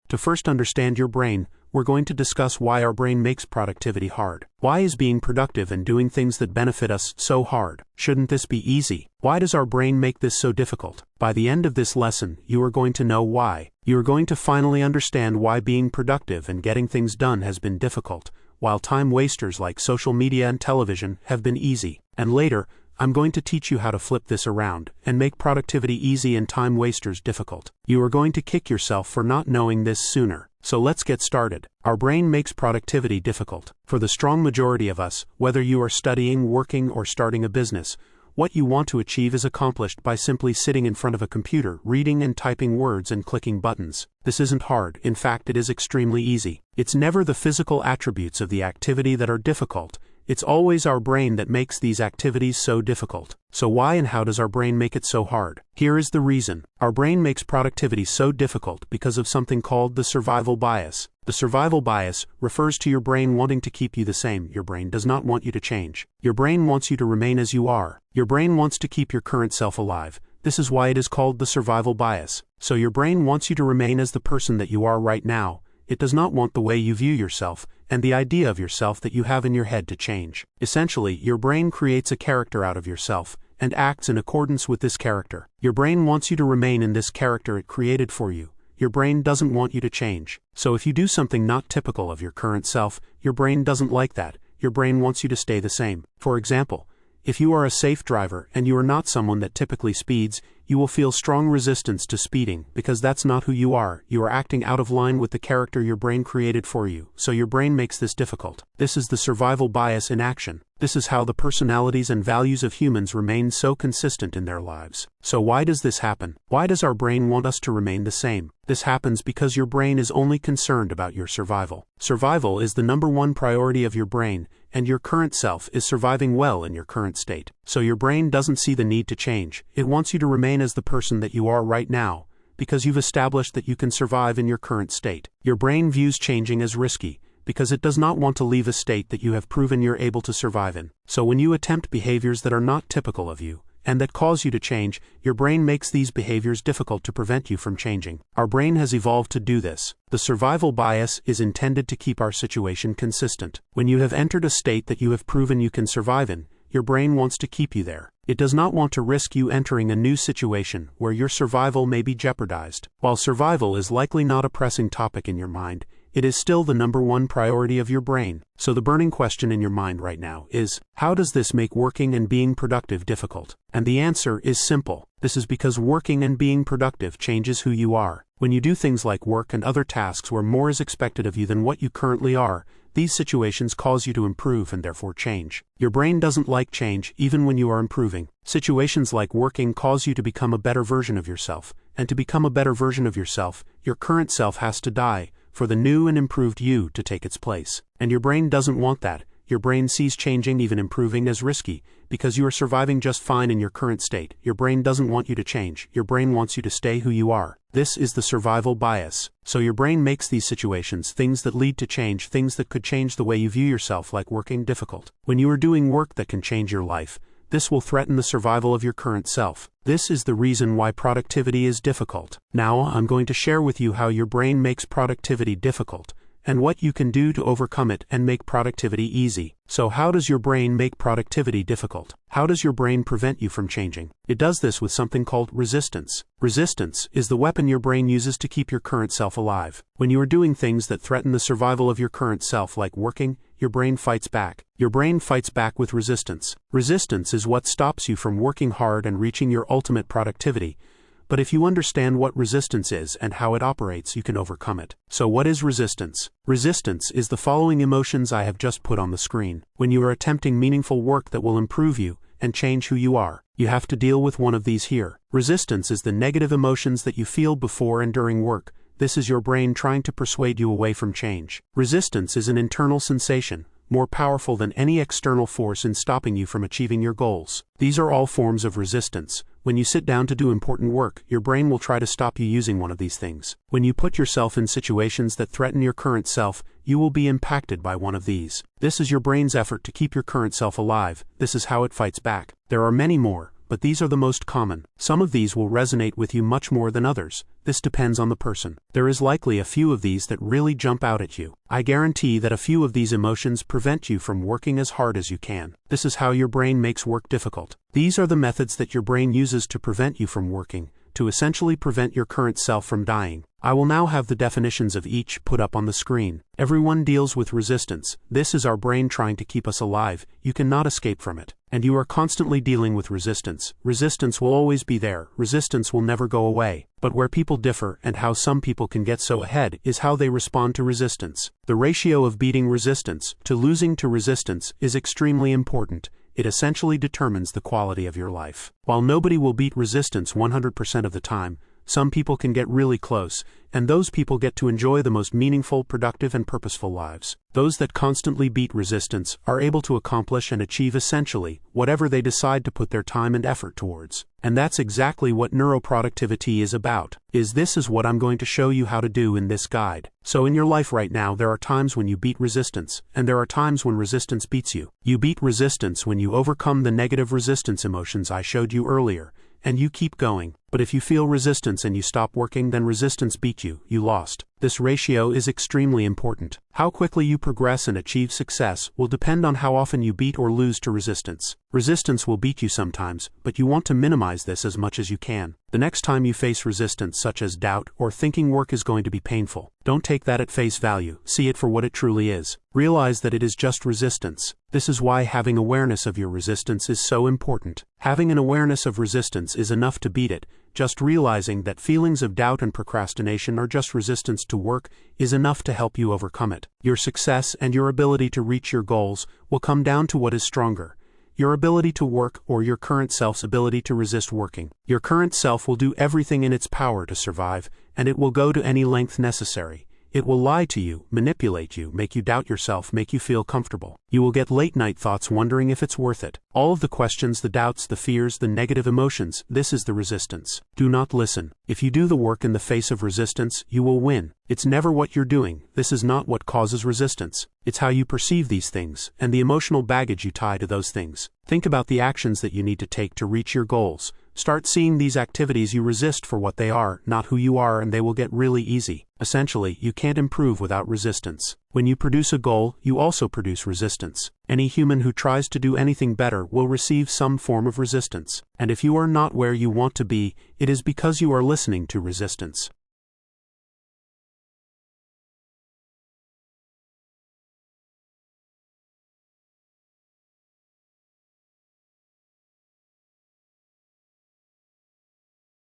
To first understand your brain, we're going to discuss why our brain makes productivity hard. Why is being productive and doing things that benefit us so hard? Shouldn't this be easy? Why does our brain make this so difficult? By the end of this lesson, you are going to know why. You are going to finally understand why being productive and getting things done has been difficult, while time wasters like social media and television have been easy. And later, I'm going to teach you how to flip this around and make productivity easy and time wasters difficult. You are going to kick yourself for not knowing this sooner. So let's get started. Our brain makes productivity difficult. For the strong majority of us, whether you are studying, working, or starting a business, what you want to achieve is accomplished by simply sitting in front of a computer, reading and typing words and clicking buttons. This isn't hard. In fact, it is extremely easy. It's never the physical attributes of the activity that are difficult. It's always our brain that makes these activities so difficult. So why and how does our brain make it so hard? Here is the reason. Our brain makes productivity so difficult because of something called the survival bias. The survival bias refers to your brain wanting to keep you the same. Your brain does not want you to change. Your brain wants you to remain as you are. Your brain wants to keep your current self alive. This is why it is called the survival bias. So your brain wants you to remain as the person that you are right now. It does not want the way you view yourself and the idea of yourself that you have in your head to change. Essentially, your brain creates a character out of yourself and acts in accordance with this character. Your brain wants you to remain in this character it created for you. Your brain doesn't want you to change. So if you do something not typical of your current self, your brain doesn't like that. Your brain wants you to stay the same. For example, if you are a safe driver and you are not someone that typically speeds, you will feel strong resistance to speeding because that's not who you are. You are acting out of line with the character your brain created for you, so your brain makes this difficult. This is the survival bias in action. This is how the personalities and values of humans remain so consistent in their lives. So why does this happen? Why does our brain want us to remain the same? This happens because your brain is only concerned about your survival. Survival is the number one priority of your brain, and your current self is surviving well in your current state. So your brain doesn't see the need to change. It wants you to remain as the person that you are right now, because you've established that you can survive in your current state. Your brain views changing as risky, because it does not want to leave a state that you have proven you're able to survive in. So when you attempt behaviors that are not typical of you, and that cause you to change, your brain makes these behaviors difficult to prevent you from changing. Our brain has evolved to do this. The survival bias is intended to keep our situation consistent. When you have entered a state that you have proven you can survive in, your brain wants to keep you there. It does not want to risk you entering a new situation where your survival may be jeopardized. While survival is likely not a pressing topic in your mind, it is still the number one priority of your brain. So the burning question in your mind right now is, how does this make working and being productive difficult? And the answer is simple. This is because working and being productive changes who you are. When you do things like work and other tasks where more is expected of you than what you currently are, these situations cause you to improve and therefore change. Your brain doesn't like change even when you are improving. Situations like working cause you to become a better version of yourself. And to become a better version of yourself, your current self has to die for the new and improved you to take its place. And your brain doesn't want that. Your brain sees changing, even improving, as risky, because you are surviving just fine in your current state. Your brain doesn't want you to change. Your brain wants you to stay who you are. This is the survival bias. So your brain makes these situations, things that lead to change, things that could change the way you view yourself, like working, difficult. When you are doing work that can change your life, this will threaten the survival of your current self. This is the reason why productivity is difficult. Now I'm going to share with you how your brain makes productivity difficult, and what you can do to overcome it and make productivity easy. So how does your brain make productivity difficult? How does your brain prevent you from changing? It does this with something called resistance. Resistance is the weapon your brain uses to keep your current self alive. When you are doing things that threaten the survival of your current self, like working, your brain fights back. Your brain fights back with resistance. Resistance is what stops you from working hard and reaching your ultimate productivity. But if you understand what resistance is and how it operates, you can overcome it. So what is resistance? Resistance is the following emotions I have just put on the screen. When you are attempting meaningful work that will improve you and change who you are, you have to deal with one of these here. Resistance is the negative emotions that you feel before and during work. This is your brain trying to persuade you away from change. Resistance is an internal sensation, more powerful than any external force in stopping you from achieving your goals. These are all forms of resistance. When you sit down to do important work, your brain will try to stop you using one of these things. When you put yourself in situations that threaten your current self, you will be impacted by one of these. This is your brain's effort to keep your current self alive. This is how it fights back. There are many more, but these are the most common. Some of these will resonate with you much more than others. This depends on the person. There is likely a few of these that really jump out at you. I guarantee that a few of these emotions prevent you from working as hard as you can. This is how your brain makes work difficult. These are the methods that your brain uses to prevent you from working, to essentially prevent your current self from dying. I will now have the definitions of each put up on the screen. Everyone deals with resistance. This is our brain trying to keep us alive. You cannot escape from it. And you are constantly dealing with resistance. Resistance will always be there. Resistance will never go away. But where people differ and how some people can get so ahead is how they respond to resistance. The ratio of beating resistance to losing to resistance is extremely important. It essentially determines the quality of your life. While nobody will beat resistance 100% of the time, some people can get really close, and those people get to enjoy the most meaningful, productive, and purposeful lives. Those that constantly beat resistance are able to accomplish and achieve essentially whatever they decide to put their time and effort towards. And that's exactly what neuroproductivity is about. This is what I'm going to show you how to do in this guide. So in your life right now, there are times when you beat resistance, and there are times when resistance beats you. You beat resistance when you overcome the negative resistance emotions I showed you earlier, and you keep going. But if you feel resistance and you stop working, then resistance beat you. You lost. This ratio is extremely important. How quickly you progress and achieve success will depend on how often you beat or lose to resistance. Resistance will beat you sometimes, but you want to minimize this as much as you can. The next time you face resistance such as doubt or thinking work is going to be painful, don't take that at face value. See it for what it truly is. Realize that it is just resistance. This is why having awareness of your resistance is so important. Having an awareness of resistance is enough to beat it. Just realizing that feelings of doubt and procrastination are just resistance to work is enough to help you overcome it. Your success and your ability to reach your goals will come down to what is stronger: your ability to work or your current self's ability to resist working. Your current self will do everything in its power to survive, and it will go to any length necessary. It will lie to you, manipulate you, make you doubt yourself, make you feel comfortable. You will get late-night thoughts wondering if it's worth it. All of the questions, the doubts, the fears, the negative emotions, this is the resistance. Do not listen. If you do the work in the face of resistance, you will win. It's never what you're doing. This is not what causes resistance. It's how you perceive these things, and the emotional baggage you tie to those things. Think about the actions that you need to take to reach your goals. Start seeing these activities you resist for what they are, not who you are, and they will get really easy. Essentially, you can't improve without resistance. When you produce a goal, you also produce resistance. Any human who tries to do anything better will receive some form of resistance. And if you are not where you want to be, it is because you are listening to resistance.